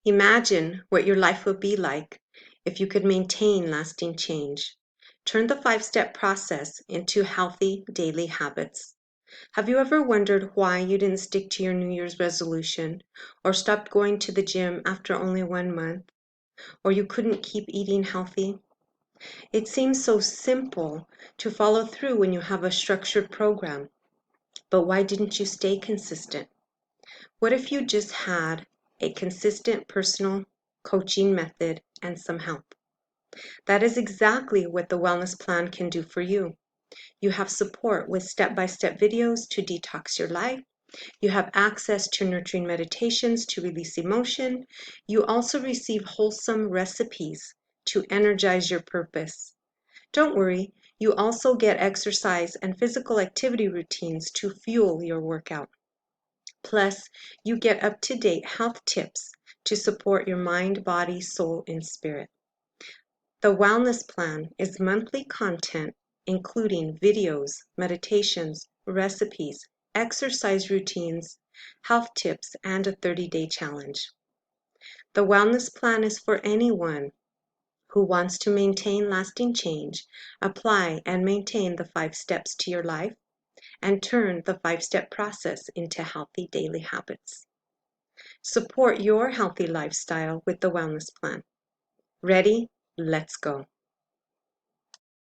Imagine what your life would be like if you could maintain lasting change. Turn the 5-step process into healthy daily habits. Have you ever wondered why you didn't stick to your New Year's resolution, or stopped going to the gym after only 1 month, or you couldn't keep eating healthy? It seems so simple to follow through when you have a structured program, but why didn't you stay consistent? What if you just had a consistent personal coaching method and some help? That is exactly what the wellness plan can do for you. You have support with step-by-step videos to detox your life. You have access to nurturing meditations to release emotion. You also receive wholesome recipes to energize your purpose. Don't worry, you also get exercise and physical activity routines to fuel your workout. Plus, you get up-to-date health tips to support your mind, body, soul, and spirit. The Wellness Plan is monthly content including videos, meditations, recipes, exercise routines, health tips, and a 30-day challenge. The Wellness Plan is for anyone who wants to maintain lasting change, apply and maintain the 5 steps to your life, and turn the 5-step process into healthy daily habits. Support your healthy lifestyle with the Wellness Plan. Ready? Let's go.